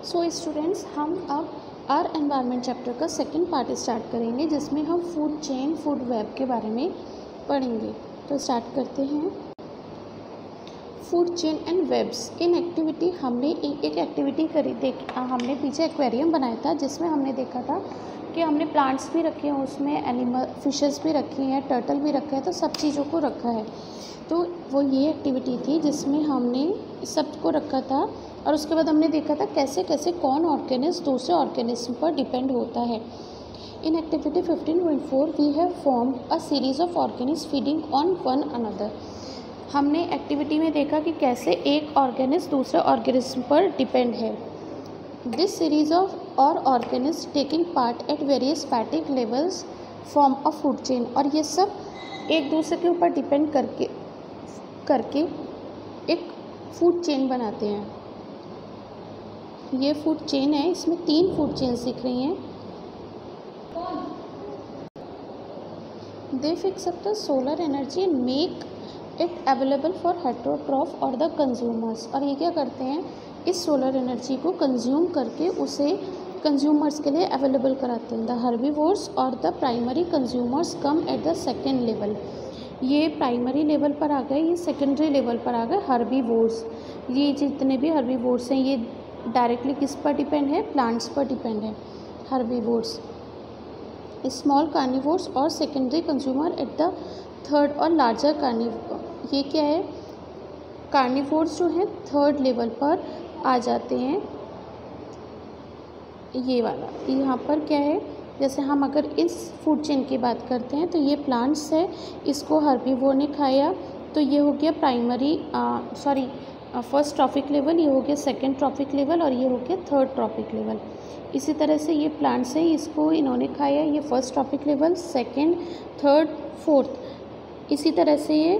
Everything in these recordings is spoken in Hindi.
सो स्टूडेंट्स, हम अब आर एनवायरनमेंट चैप्टर का सेकंड पार्ट स्टार्ट करेंगे, जिसमें हम फूड चेन, फूड वेब के बारे में पढ़ेंगे। तो स्टार्ट करते हैं। Food chain and webs in activity. हमने एक एक्टिविटी करी हमने पीछे एक्वेरियम बनाया था, जिसमें हमने देखा था कि हमने प्लांट्स भी रखे हैं, उसमें एनिमल फिशेस भी रखी हैं, टर्टल भी रखा है, तो सब चीज़ों को रखा है। तो वो ये एक्टिविटी थी जिसमें हमने सबको रखा था, और उसके बाद हमने देखा था कैसे कैसे कौन ऑर्गेनिज्म दूसरे ऑर्गेनिज्म पर डिपेंड होता है। In activity 15.4 we have form a series of organism feeding on one another. हमने एक्टिविटी में देखा कि कैसे एक ऑर्गेनिज्म दूसरे ऑर्गेनिज्म पर डिपेंड है। This series of organism taking part at various फैटिक levels form a food chain. और ये सब एक दूसरे के ऊपर डिपेंड करके एक फूड चेन बनाते हैं। ये फूड चेन है, इसमें 3 फूड चेन्स दिख रही हैं। दे fix up the solar energy and make it available for heterotroph और द कंज्यूमर्स। और ये क्या करते हैं, इस सोलर एनर्जी को कंज्यूम करके उसे कंज्यूमर्स के लिए अवेलेबल कराते हैं। द हर्बीवोर्स और the primary consumers come at the second level. ये प्राइमरी लेवल पर आ गए, ये सेकेंडरी लेवल पर आ गए हर्बीवोर्स। ये जितने भी हर्बीवोर्स हैं, ये डायरेक्टली किस पर डिपेंड है, प्लांट्स पर डिपेंड है, हर्बीवोर्स। स्मॉल कार्निवोर्स और secondary consumer at the third और लार्जर कार्निवोर। ये क्या है, कार्निवोर्स जो हैं थर्ड लेवल पर आ जाते हैं। ये वाला यहाँ पर क्या है, जैसे हम अगर इस फूड चेन की बात करते हैं तो ये प्लांट्स है, इसको हर्बीवोर ने खाया, तो ये हो गया प्राइमरी फर्स्ट ट्रॉफिक लेवल, ये हो गया सेकंड ट्रॉफिक लेवल, और ये हो गया थर्ड ट्रॉफिक लेवल। इसी तरह से ये प्लांट्स है, इसको इन्होंने खाया, ये first trophic level, second, third, fourth. इसी तरह से ये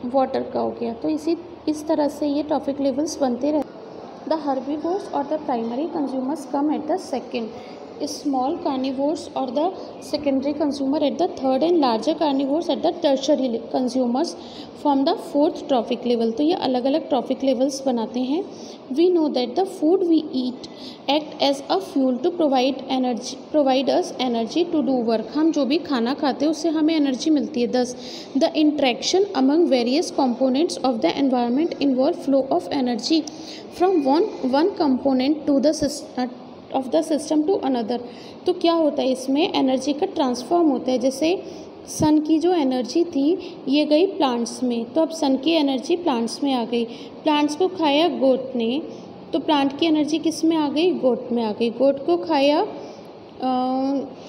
वाटर का हो गया। तो इस तरह से ये ट्रॉफिक लेवल्स बनते रहते। द हर्बीवोर्स और the primary consumers come at the second, small carnivores और the secondary consumer at the third and larger carnivores at the tertiary consumers from the fourth trophic level. तो ये अलग अलग ट्रॉफिक लेवल्स बनाते हैं। We know that the food we eat act as a fuel to provide us energy to do work. हम जो भी खाना खाते हैं उससे हमें एनर्जी मिलती है। Thus the interaction among various components of the environment involve flow of energy from one component to of the system to another. तो क्या होता है, इसमें एनर्जी का ट्रांसफॉर्म होता है। जैसे सन की जो एनर्जी थी ये गई प्लांट्स में, तो अब सन की एनर्जी प्लांट्स में आ गई। प्लांट्स को खाया गोट ने, तो प्लांट की एनर्जी किस में आ गई, गोट में आ गई। गोट को खाया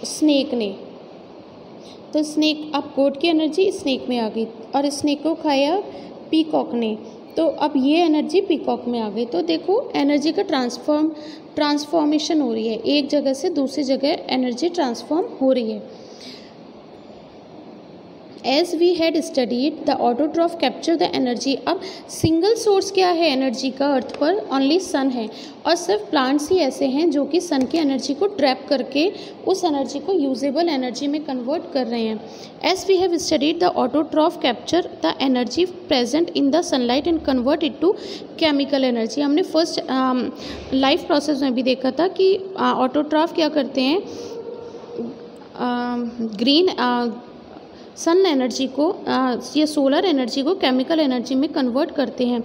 स्नेक ने, तो स्नेक, अब गोट की एनर्जी स्नेक में आ गई, और स्नेक को खाया पीकॉक ने, तो अब ये एनर्जी पीकॉक में आ गई। तो देखो एनर्जी का ट्रांसफॉर्मेशन हो रही है, एक जगह से दूसरी जगह एनर्जी ट्रांसफॉर्म हो रही है। As we had studied the autotroph capture the energy. अब सिंगल सोर्स क्या है एनर्जी का अर्थ पर, ओनली सन है, और सिर्फ प्लांट्स ही ऐसे हैं जो कि सन की एनर्जी को ट्रैप करके उस एनर्जी को यूजेबल एनर्जी में कन्वर्ट कर रहे हैं। As we have studied the autotroph capture the energy present in the sunlight and convert it to chemical energy. हमने फर्स्ट लाइफ प्रोसेस में भी देखा था कि ऑटोट्रॉफ क्या करते हैं, सन एनर्जी को या सोलर एनर्जी को केमिकल एनर्जी में कन्वर्ट करते हैं।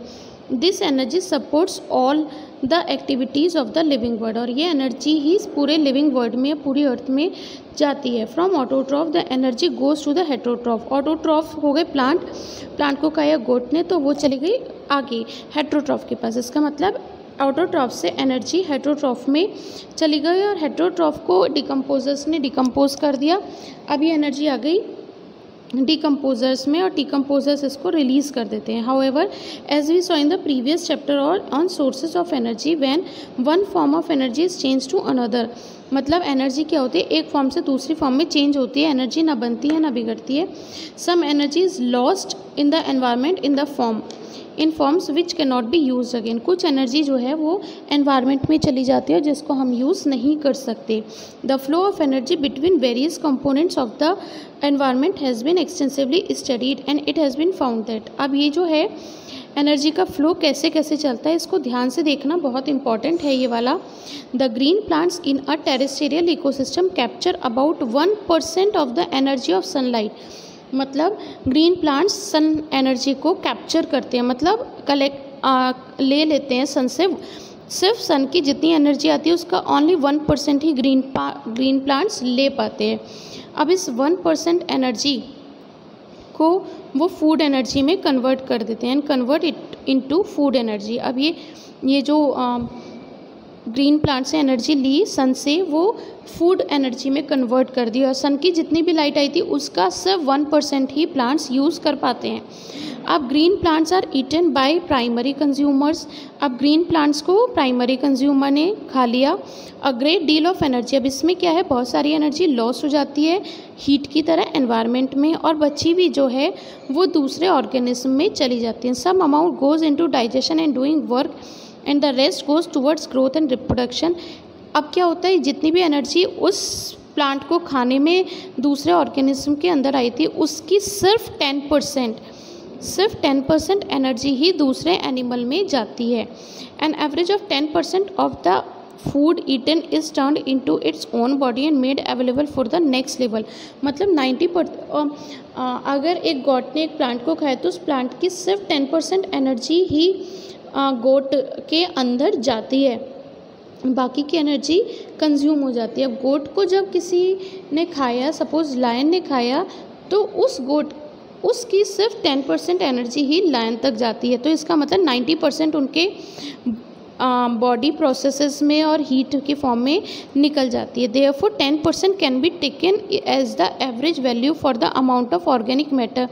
This energy supports all the activities of the living world. और ये एनर्जी ही पूरे लिविंग वर्ल्ड में, पूरी अर्थ में जाती है। From autotroph the energy goes to the heterotroph. Autotroph हो गए प्लांट को खाया गोट ने, तो वो चली गई आगे हेटेरोट्रॉफ के पास। इसका मतलब ऑटोट्रॉफ से एनर्जी हेटेरोट्रॉफ में चली गई, और हेटेरोट्रॉफ को डिकम्पोजर्स ने डिकम्पोज कर दिया। अब ये एनर्जी आ गई डिकम्पोजर्स में, और डिकम्पोजर्स इसको रिलीज़ कर देते हैं। However as we saw in the previous chapter on sources of energy, when one form of energy is change to another. मतलब एनर्जी क्या होती है, एक फॉर्म से दूसरी फॉर्म में चेंज होती है, एनर्जी ना बनती है ना बिगड़ती है। Some energy is lost in the environment in forms which can not be use again. कुछ एनर्जी जो है वो एनवायरनमेंट में चली जाती है जिसको हम यूज़ नहीं कर सकते। The flow of energy between various components of the environment has been extensively studied and it has been found that. अब ये जो है एनर्जी का फ्लो कैसे कैसे चलता है, इसको ध्यान से देखना, बहुत इंपॉर्टेंट है ये वाला। The green plants in a terrestrial ecosystem capture about 1% of the energy of sunlight. मतलब ग्रीन प्लांट्स सन एनर्जी को कैप्चर करते हैं, मतलब ले लेते हैं सन से। सिर्फ सन की जितनी एनर्जी आती है उसका ओनली 1% ही ग्रीन प्लांट्स ले पाते हैं। अब इस 1% एनर्जी को वो फूड एनर्जी में कन्वर्ट कर देते हैं, and convert it into food energy. अब ये जो ग्रीन प्लांट से एनर्जी ली सन से, वो फूड एनर्जी में कन्वर्ट कर दी, और सन की जितनी भी लाइट आई थी उसका सिर्फ 1% ही प्लांट्स यूज़ कर पाते हैं। अब green plants are eaten by primary consumers. अब ग्रीन प्लांट्स को प्राइमरी कंज्यूमर ने खा लिया। A great deal of energy, अब इसमें क्या है, बहुत सारी एनर्जी लॉस हो जाती है हीट की तरह एनवायरनमेंट में, और बची भी जो है वो दूसरे ऑर्गेनिज्म में चली जाती है। Some amount goes into digestion and doing work and the rest goes towards growth and reproduction. अब क्या होता है, जितनी भी एनर्जी उस प्लांट को खाने में दूसरे ऑर्गेनिज्म के अंदर आई थी उसकी सिर्फ 10% एनर्जी ही दूसरे एनिमल में जाती है। An average of 10% of the food eaten is turned into its own body and made available for the next level. मतलब 90% अगर एक गॉट ने एक प्लांट को खाया तो उस प्लांट की सिर्फ 10% एनर्जी ही गोट के अंदर जाती है, बाकी की एनर्जी कंज्यूम हो जाती है। अब गोट को जब किसी ने खाया, सपोज लायन ने खाया, तो उसकी सिर्फ 10% एनर्जी ही लायन तक जाती है। तो इसका मतलब 90% उनके बॉडी प्रोसेसेस में और हीट के फॉर्म में निकल जाती है। Therefore 10% can be taken as the average value for the amount of organic matter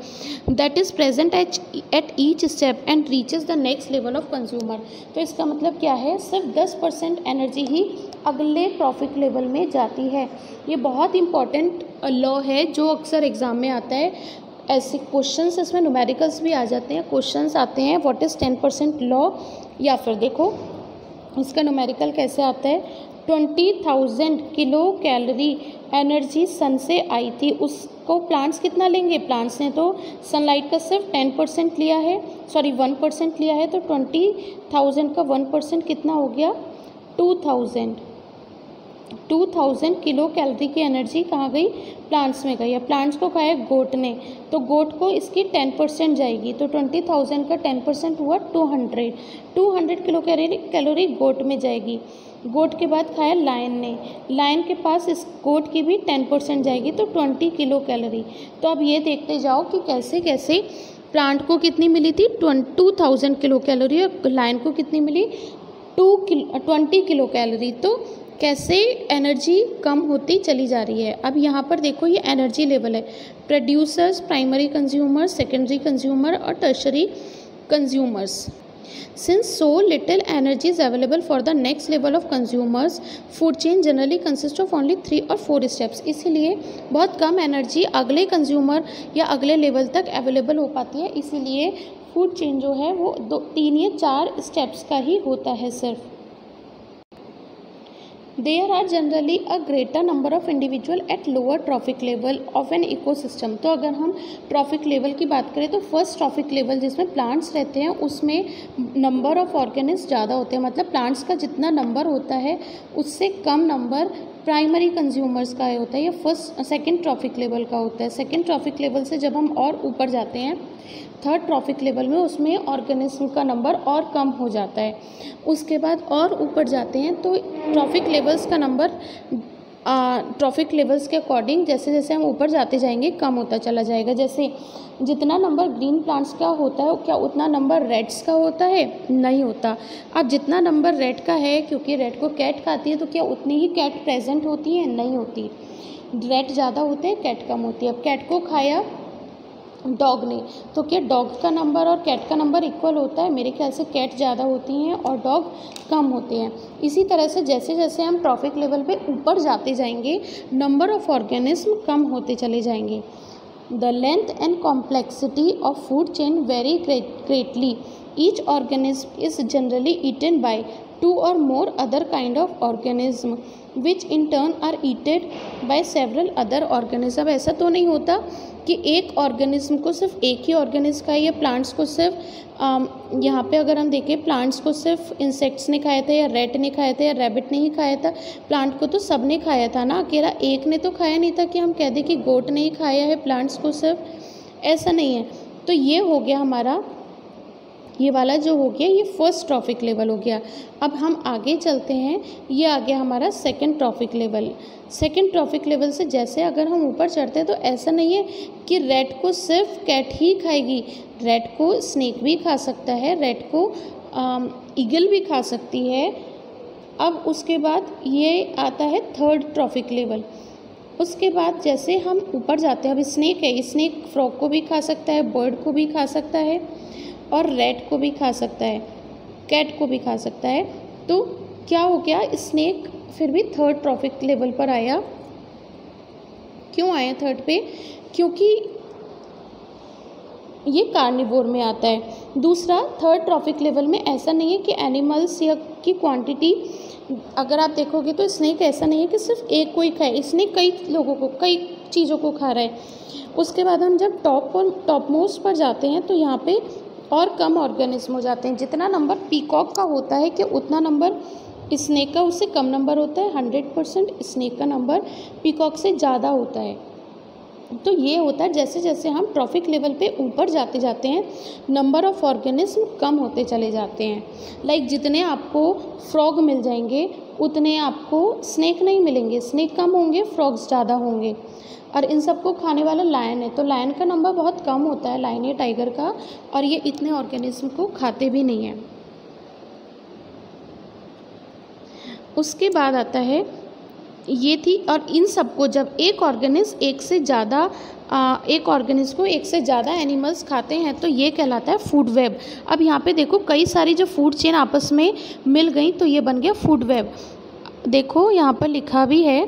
that is present at each step and reaches the next level of consumer. तो इसका मतलब क्या है, सिर्फ 10% एनर्जी ही अगले ट्रॉफिक लेवल में जाती है। ये बहुत इंपॉर्टेंट लॉ है जो अक्सर एग्जाम में आता है। ऐसे क्वेश्चंस इसमें न्यूमेरिकल्स भी आ जाते हैं, क्वेश्चंस आते हैं व्हाट इज़ 10% लॉ, या फिर देखो इसका न्यूमेरिकल कैसे आता है। 20,000 किलो कैलोरी एनर्जी सन से आई थी, उसको प्लांट्स कितना लेंगे, प्लांट्स ने तो सनलाइट का सिर्फ 10% लिया है, 1% लिया है, तो 20,000 का 1% कितना हो गया, 2,000 किलो कैलोरी की एनर्जी कहाँ गई, प्लांट्स में गई। अब प्लांट्स को खाया गोट ने, तो गोट को इसकी 10% जाएगी, तो 20,000 का 10% हुआ 200 किलो कैलोरी गोट में जाएगी। गोट के बाद खाया लायन ने, लायन के पास इस गोट की भी 10% जाएगी, तो 20 किलो कैलोरी। तो अब ये देखते जाओ कि कैसे कैसे प्लांट को कितनी मिली थी, 2000 किलो कैलोरी, और लायन को कितनी मिली, 20 किलो कैलोरी। तो कैसे एनर्जी कम होती चली जा रही है। अब यहाँ पर देखो ये एनर्जी लेवल है, producers, primary consumers, secondary consumer और tertiary consumers. Since so little energy is available for the next level of consumers, food chain generally consist of only 3 और 4 स्टेप्स। इसीलिए बहुत कम एनर्जी अगले कंज्यूमर या अगले लेवल तक अवेलेबल हो पाती है, इसीलिए फूड चेन जो है वो 3 या 4 स्टेप्स का ही होता है सिर्फ। There are generally a greater number of individual at lower trophic level of an ecosystem। तो अगर हम ट्रॉफिक लेवल की बात करें तो फर्स्ट ट्रॉफिक लेवल जिसमें प्लांट्स रहते हैं उसमें नंबर ऑफ ऑर्गेनिज्म ज़्यादा होते हैं, मतलब प्लांट्स का जितना नंबर होता है उससे कम नंबर प्राइमरी कंज्यूमर्स का होता है, या सेकेंड ट्रॉफिक लेवल का होता है। सेकेंड ट्रॉफिक लेवल से जब हम और ऊपर जाते हैं थर्ड ट्रॉफिक लेवल में, उसमें ऑर्गेनिज्म का नंबर और कम हो जाता है। उसके बाद और ऊपर जाते हैं तो ट्रॉफिक लेवल्स का नंबर ट्रॉफिक लेवल्स के अकॉर्डिंग जैसे जैसे हम ऊपर जाते जाएंगे कम होता चला जाएगा। जैसे जितना नंबर ग्रीन प्लांट्स का होता है क्या उतना नंबर रेड्स का होता है, नहीं होता। अब जितना नंबर रेड का है, क्योंकि रेड को कैट खाती है, तो क्या उतनी ही कैट प्रेजेंट होती है, नहीं होती। रेड ज़्यादा होते हैं, कैट कम होती है। अब कैट को खाया डॉग ने, तो क्या डॉग का नंबर और कैट का नंबर इक्वल होता है? मेरे ख्याल से कैट ज़्यादा होती हैं और डॉग कम होते हैं। इसी तरह से जैसे जैसे हम ट्रॉफिक लेवल पे ऊपर जाते जाएंगे नंबर ऑफ ऑर्गेनिज्म कम होते चले जाएंगे। The length and complexity of food chain very greatly each organism is generally eaten by 2 or more other kind of organism which in turn are eaten by several other organism। ऐसा तो नहीं होता कि एक ऑर्गेनिज्म को सिर्फ एक ही ऑर्गेनिज्म खाए, या प्लांट्स को सिर्फ यहाँ पे अगर हम देखें प्लांट्स को सिर्फ इंसेक्ट्स ने खाया था, या रैट ने खाया था, या रैबिट ने ही खाया था। प्लांट को तो सब ने खाया था ना, अकेला एक ने तो खाया नहीं था कि हम कह दें कि गोट ने ही खाया है प्लांट्स को सिर्फ, ऐसा नहीं है। तो ये हो गया हमारा, ये वाला जो हो गया ये फर्स्ट ट्रॉफिक लेवल हो गया। अब हम आगे चलते हैं, ये आ गया हमारा second trophic level. Second trophic level से जैसे अगर हम ऊपर चढ़ते हैं तो ऐसा नहीं है कि रैट को सिर्फ कैट ही खाएगी, रैट को स्नेक भी खा सकता है, रैट को ईगल भी खा सकती है। अब उसके बाद ये आता है थर्ड ट्रॉफिक लेवल। उसके बाद जैसे हम ऊपर जाते हैं, अब स्नेक है, स्नेक फ्रॉग को भी खा सकता है, बर्ड को भी खा सकता है, और रैट को भी खा सकता है, कैट को भी खा सकता है। तो क्या हो गया, स्नेक फिर भी थर्ड ट्रॉफिक लेवल पर आया। क्यों आया थर्ड पे? क्योंकि ये कार्निवोर में आता है। दूसरा, थर्ड ट्रॉफिक लेवल में ऐसा नहीं है कि एनिमल्स या की क्वांटिटी, अगर आप देखोगे तो स्नेक ऐसा नहीं है कि सिर्फ एक को ही खाए, स्नेक कई लोगों को, कई चीज़ों को खा रहा है। उसके बाद हम जब टॉप मोस्ट पर जाते हैं तो यहाँ पे और कम ऑर्गेनिज्म हो जाते हैं। जितना नंबर पीकॉक का होता है कि उतना नंबर स्नेक का उससे कम नंबर होता है। 100% स्नेक का नंबर पीकॉक से ज़्यादा होता है। तो ये होता है जैसे जैसे हम ट्रॉफिक लेवल पे ऊपर जाते जाते हैं, नंबर ऑफ़ ऑर्गेनिज्म कम होते चले जाते हैं। लाइक जितने आपको फ्रॉग मिल जाएंगे उतने आपको स्नेक नहीं मिलेंगे, स्नेक कम होंगे, फ्रॉग्स ज़्यादा होंगे। और इन सबको खाने वाला लायन है, तो लायन का नंबर बहुत कम होता है, लायन या टाइगर का, और ये इतने ऑर्गेनिज्म को खाते भी नहीं हैं। उसके बाद आता है ये थी, और इन सबको जब एक ऑर्गेनिज्म एक से ज़्यादा एनिमल्स खाते हैं तो ये कहलाता है फूड वेब। अब यहाँ पे देखो कई सारी जो फूड चेन आपस में मिल गई तो ये बन गया फूड वेब। देखो यहाँ पर लिखा भी है,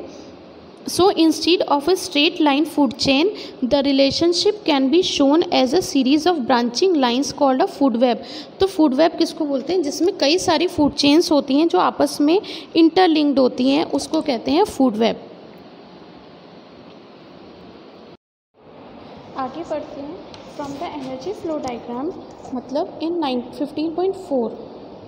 So instead of a straight line food chain, the relationship can be shown as a series of branching lines called a food web। तो food web किसको बोलते हैं? जिसमें कई सारी food chains होती हैं जो आपस में interlinked होती हैं, उसको कहते हैं food web। आगे बढ़ते हैं। From the energy flow diagram, मतलब इन 15.4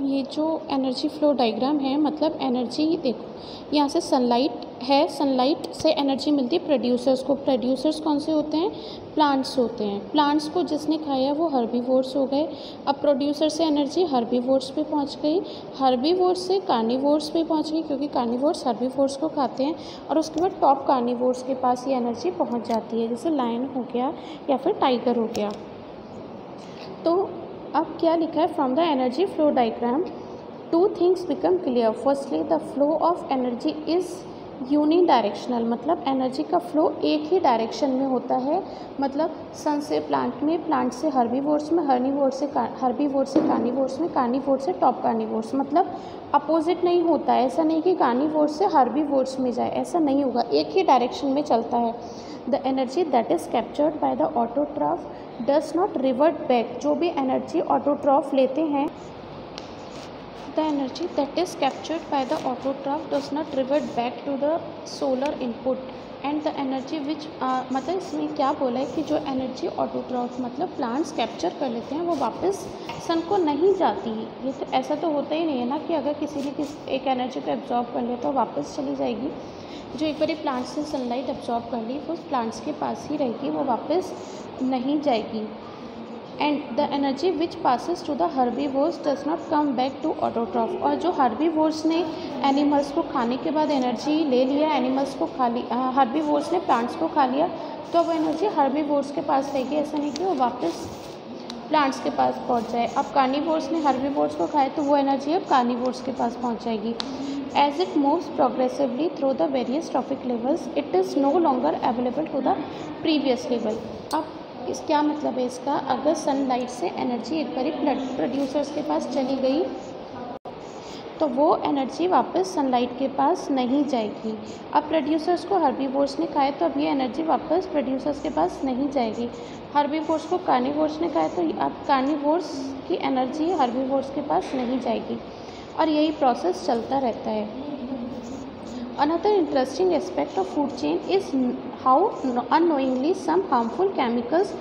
ये जो एनर्जी फ्लो डायग्राम है, मतलब एनर्जी देखो यहाँ से सनलाइट है, सनलाइट से एनर्जी मिलती है प्रोड्यूसर्स को। प्रोड्यूसर्स कौन से होते हैं? प्लांट्स होते हैं। प्लांट्स को जिसने खाया वो हर्बीवोर्स हो गए। अब प्रोड्यूसर से एनर्जी हर्बीवोर्स पे पहुंच गई, हर्बीवोर्स से कार्निवोर्स पे पहुंच गई क्योंकि कार्निवोर्स हर्बीवोर्स को खाते हैं, और उसके बाद टॉप कार्निवोर्स के पास ये एनर्जी पहुँच जाती है, जैसे लायन हो गया या फिर टाइगर हो गया। तो अब क्या लिखा है? From the energy flow diagram two things become clear. Firstly the flow of energy is unidirectional, मतलब एनर्जी का फ्लो एक ही डायरेक्शन में होता है। मतलब सन से प्लांट में, प्लांट से हर्बीवोर्स में, हर्बीवोर्स से कार्निवोर्स में, कार्निवोर्स से टॉप कार्निवोर्स, मतलब अपोजिट नहीं होता है। ऐसा नहीं कि कार्निवोर्स से हर्बीवोर्स में जाए, ऐसा नहीं होगा, एक ही डायरेक्शन में चलता है। The energy that is captured by the autotroph does not revert back. जो भी एनर्जी ऑटोट्रॉफ लेते हैं, the energy that is captured by the autotroph does not revert back to the solar input and the energy which मतलब इसमें क्या बोला है कि जो एनर्जी ऑटोट्रॉफ मतलब प्लांट्स कैप्चर कर लेते हैं वो वापस सन को नहीं जाती। ये तो ऐसा तो होता ही नहीं है ना कि अगर किसी ने एक एनर्जी को एब्जॉर्ब कर लिया तो वापस चली जाएगी। जो एक बार प्लांट्स से सनलाइट एब्जॉर्ब कर ली वो प्लांट्स के पास ही रहेगी, वो वापस नहीं जाएगी। And the energy which passes to the herbivores does not come back to autotroph. और जो हर्बीवोर्स ने एनिमल्स को खाने के बाद एनर्जी ले लिया, एनिमल्स को खा लिया, हर्बीवोर्स ने प्लांट्स को खा लिया, तो अब एनर्जी हर्बीवोर्स के पास रहेगी, ऐसा नहीं कि वो वापस प्लांट्स के पास पहुंच जाए। अब कार्निवोर्स ने हर्बीवोर्स को खाए तो वो एनर्जी अब कार्निवोर्स के पास पहुंच जाएगी। As it moves progressively through the various trophic levels it is no longer available to the previous level. अब इस क्या मतलब है इसका? अगर सनलाइट से एनर्जी एक बार प्रोड्यूसर्स के पास चली गई तो वो एनर्जी वापस सनलाइट के पास नहीं जाएगी। अब प्रोड्यूसर्स को हर्बीवोर्स ने खाया तो अब ये एनर्जी वापस प्रोड्यूसर्स के पास नहीं जाएगी। हर्बीवोर्स को कार्निवोर्स ने खाया तो अब कार्निवोर्स की एनर्जी हर्बीवोर्स के पास नहीं जाएगी, और यही प्रोसेस चलता रहता है। Another interesting aspect of food chain is how unknowingly some harmful chemicals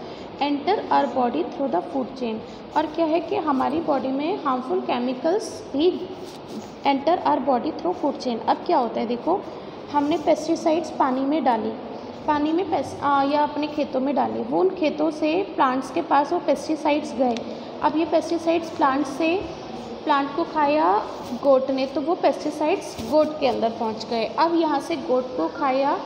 enter our body through the food chain। और क्या है कि हमारी बॉडी में हार्मफुल केमिकल्स भी enter our body through food chain. अब क्या होता है, देखो हमने पेस्टिसाइड्स पानी में डाली, पानी में या अपने खेतों में डाले, वो उन खेतों से प्लांट्स के पास वो पेस्टिसाइड्स गए। अब ये पेस्टिसाइड्स प्लांट को खाया गोट ने, तो वो पेस्टिसाइड्स गोट के अंदर पहुंच गए। अब यहाँ से गोट को खाया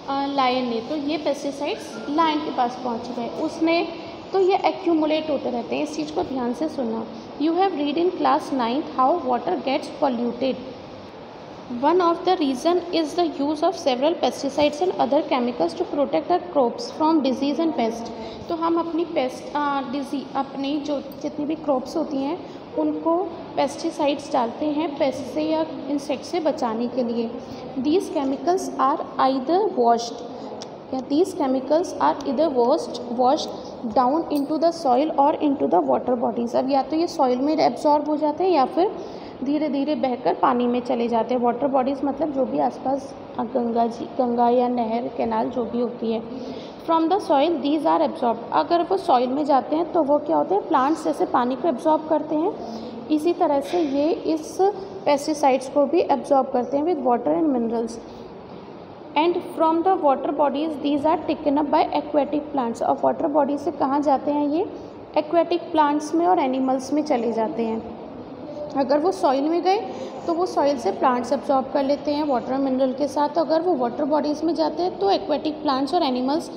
लायन ने, तो ये पेस्टिसाइड्स लायन के पास पहुंच गए उसने। तो ये एक्यूमुलेट होते रहते हैं, इस चीज़ को ध्यान से सुनना। You have read in class 9th how water gets polluted. One of the reason is the use of several pesticides and other chemicals to protect our crops from disease and pest। तो हम अपनी अपनी जो जितनी भी क्रॉप्स होती हैं उनको पेस्टिसाइड्स डालते हैं पेस्ट से या इंसेक्ट से बचाने के लिए। These chemicals are either washed down into the soil or into the water bodies। अब या तो ये सॉइल में एब्जॉर्ब हो जाते हैं या फिर धीरे धीरे बहकर पानी में चले जाते हैं। वाटर बॉडीज़ मतलब जो भी आसपास गंगा या नहर कैनाल जो भी होती है। From the soil these are absorb. अगर वो सॉइल में जाते हैं तो वो क्या होते हैं, प्लांट्स जैसे पानी को एब्जॉर्ब करते हैं, इसी तरह से ये इस पेस्टिसाइड्स को भी एब्जॉर्ब करते हैं with water and minerals. And from the water bodies these are taken up by aquatic plants. और वाटर बॉडी से कहाँ जाते हैं, ये एक्वेटिक प्लांट्स में और एनिमल्स में चले जाते हैं। अगर वो सॉइल में गए तो वो सॉइल से प्लांट्स एब्जॉर्ब कर लेते हैं वाटर मिनरल के साथ। अगर वो वाटर बॉडीज़ में जाते हैं तो एक्वेटिक प्लांट्स और एनिमल्स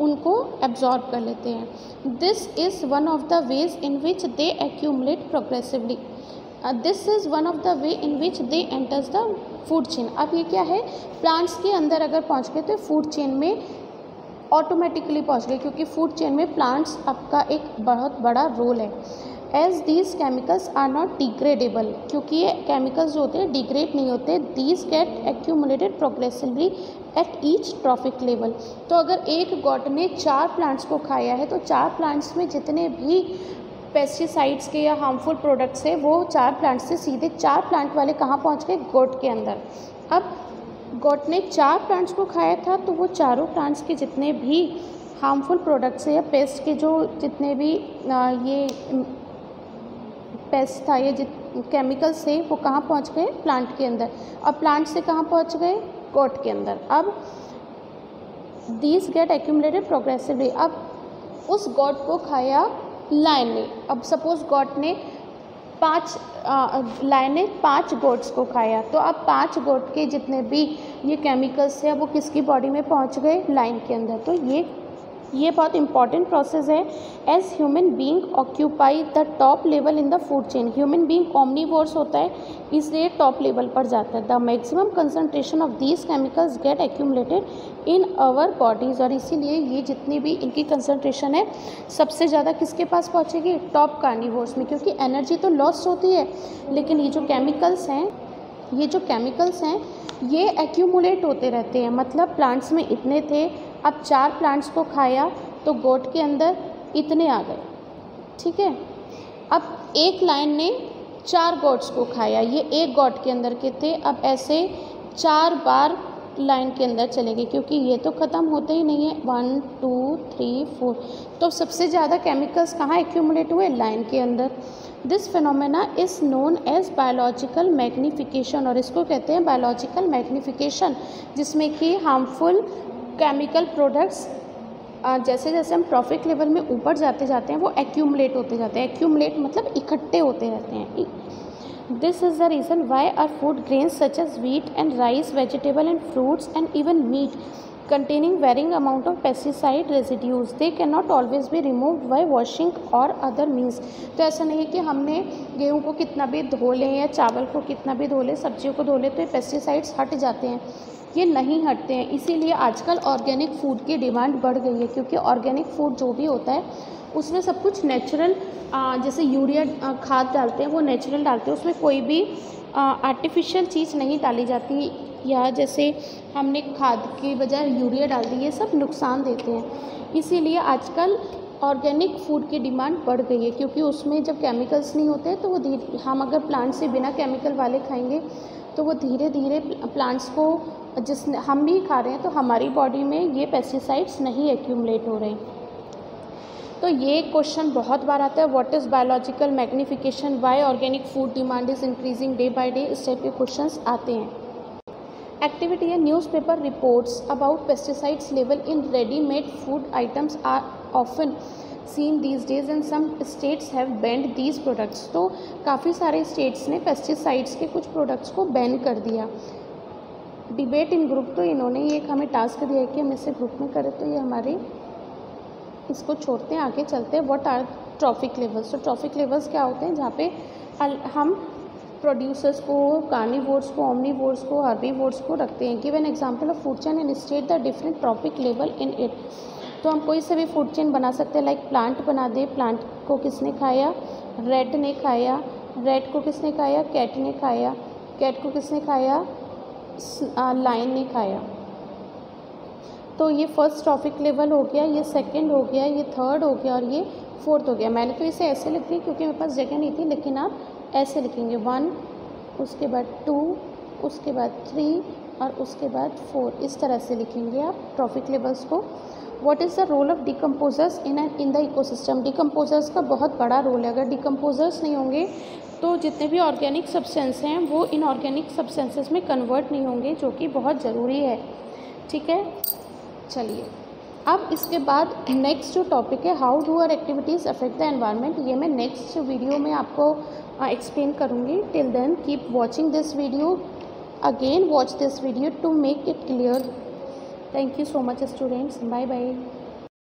उनको एब्जॉर्ब कर लेते हैं। This is one of the ways in which they accumulate progressively. This is one of the way in which they enters the food chain. अब ये क्या है, प्लांट्स के अंदर अगर पहुँच गए तो फूड चेन में ऑटोमेटिकली पहुँच गए, क्योंकि फूड चेन में प्लांट्स आपका एक बहुत बड़ा रोल है। As these chemicals are not degradable, क्योंकि ये केमिकल्स जो होते हैं डिग्रेड नहीं होते। These get accumulated progressively at each trophic level. तो अगर एक गॉट ने 4 प्लांट्स को खाया है तो 4 प्लांट्स में जितने भी पेस्टिसाइड्स के या हार्मफुल प्रोडक्ट्स है वो 4 प्लांट्स से सीधे 4 प्लांट वाले कहाँ पहुँच गए, गोट के अंदर। अब गोट ने 4 प्लांट्स को खाया था तो वो चारों प्लांट्स के जितने भी हार्मफुल प्रोडक्ट्स है या पेस्ट के जो जितने भी ये पेस्ट था, ये केमिकल्स थे, वो कहाँ पहुँच गए, प्लांट के अंदर। और प्लांट से कहाँ पहुँच गए, गोट के अंदर। अब दीज गेट एक्यूमुलेटेड प्रोग्रेसिवली। अब उस गोट को खाया लायन ने। अब सपोज गोट ने लायन ने 5 गोट्स को खाया, तो अब 5 गोट के जितने भी ये केमिकल्स थे वो किसकी बॉडी में पहुँच गए, लायन के अंदर। तो ये बहुत इंपॉर्टेंट प्रोसेस है। As human being occupy the top level in the food chain. Human being omnivores होता है, इसलिए टॉप लेवल पर जाता है। The maximum concentration of these chemicals get accumulated in our bodies. और इसीलिए ये जितनी भी इनकी कंसनट्रेशन है सबसे ज़्यादा किसके पास पहुँचेगी, टॉप कार्निवोर्स में, क्योंकि एनर्जी तो लॉस होती है लेकिन ये जो केमिकल्स हैं ये एक्यूमुलेट होते रहते हैं। मतलब प्लांट्स में इतने थे, अब 4 प्लांट्स को खाया तो गोट के अंदर इतने आ गए, ठीक है। अब एक लायन ने 4 गोट्स को खाया, ये एक गोट के अंदर के थे, अब ऐसे 4 बार लाइन के अंदर चले गए, क्योंकि ये तो ख़त्म होते ही नहीं है। 1 2 3 4, तो सबसे ज़्यादा केमिकल्स कहाँ एक्यूमुलेट हुए, लाइन के अंदर। This phenomena is known as biological magnification. और इसको कहते हैं बायोलॉजिकल मैग्नीफिकेशन, जिसमें कि हार्मफुल केमिकल प्रोडक्ट्स जैसे जैसे हम ट्रॉफिक लेवल में ऊपर जाते हैं वो एक्यूमुलेट होते जाते हैं। एक्यूमुलेट मतलब इकट्ठे होते रहते हैं। This is the reason why are food grains such as wheat and rice, vegetable and fruits and even meat containing varying amount of pesticide residues, they cannot always be removed by washing or other means। तो ऐसा नहीं है कि हमने गेहूं को कितना भी धो लें या चावल को कितना भी धो लें, सब्जियों को धो लें तो ये पेस्टिसाइड्स हट जाते हैं, ये नहीं हटते हैं। इसीलिए आजकल ऑर्गेनिक फूड की डिमांड बढ़ गई है, क्योंकि ऑर्गेनिक फूड जो भी होता है उसमें सब कुछ नेचुरल, जैसे यूरिया खाद डालते हैं वो नेचुरल डालते हैं, उसमें कोई भी आर्टिफिशियल चीज़ नहीं डाली जाती, या जैसे हमने खाद के बजाय यूरिया डाल दी, ये सब नुकसान देते हैं। इसीलिए आजकल ऑर्गेनिक फूड की डिमांड बढ़ गई है, क्योंकि उसमें जब केमिकल्स नहीं होते तो वो हम अगर प्लांट से बिना केमिकल वाले खाएंगे तो वो धीरे धीरे प्लांट्स को, जिसने हम भी खा रहे हैं, तो हमारी बॉडी में ये पेस्टिसाइड्स नहीं एक्यूमुलेट हो रहे। तो ये क्वेश्चन बहुत बार आता है, what is biological magnification, why organic food demand is increasing day by day, इस टाइप के क्वेश्चंस आते हैं। एक्टिविटी है, newspaper reports about pesticides level in readymade food items are often seen these days and some states have banned these products. तो काफ़ी सारे स्टेट्स ने पेस्टिसाइड्स के कुछ प्रोडक्ट्स को बैन कर दिया। डिबेट इन ग्रुप, तो इन्होंने ये एक हमें टास्क दिया है कि हम इसे ग्रुप में करें, तो ये हमारे इसको छोड़ते हैं, आगे चलते हैं। What are trophic levels. तो ट्रॉफिक लेवल्स क्या होते हैं, जहाँ पे हम प्रोड्यूसर्स को, कार्निवोर्स को, ओमनिवोर्स को, हर्बीवोर्स को रखते हैं। Give an example of food chain and state the different trophic level in it. तो हम कोई से भी फूड चेन बना सकते हैं, लाइक प्लांट बना दे, प्लांट को किसने खाया, रेट ने खाया, रेट को किसने खाया, कैट ने खाया, कैट को किसने खाया, लायन ने खाया। तो ये फर्स्ट ट्रॉफिक लेवल हो गया, ये सेकंड हो गया, ये थर्ड हो गया और ये फोर्थ हो गया। मैंने तो इसे ऐसे लिख दी क्योंकि मेरे पास जगह नहीं थी, लेकिन आप ऐसे लिखेंगे 1, उसके बाद 2, उसके बाद 3 और उसके बाद 4, इस तरह से लिखेंगे आप ट्रॉफिक लेवल्स को। What is the role of decomposers in the ecosystem. Decomposers का बहुत बड़ा रोल है। अगर डिकम्पोजर्स नहीं होंगे तो जितने भी ऑर्गेनिक सब्सटेंस हैं वो इनऑर्गेनिक सब्सटेंसेस में कन्वर्ट नहीं होंगे, जो कि बहुत ज़रूरी है। ठीक है, चलिए अब इसके बाद नेक्स्ट जो टॉपिक है, how do our activities affect the environment, ये मैं नेक्स्ट वीडियो में आपको एक्सप्लेन करूँगी। Till then keep watching this video, again watch this video to make it clear. Thank you so much students, bye bye.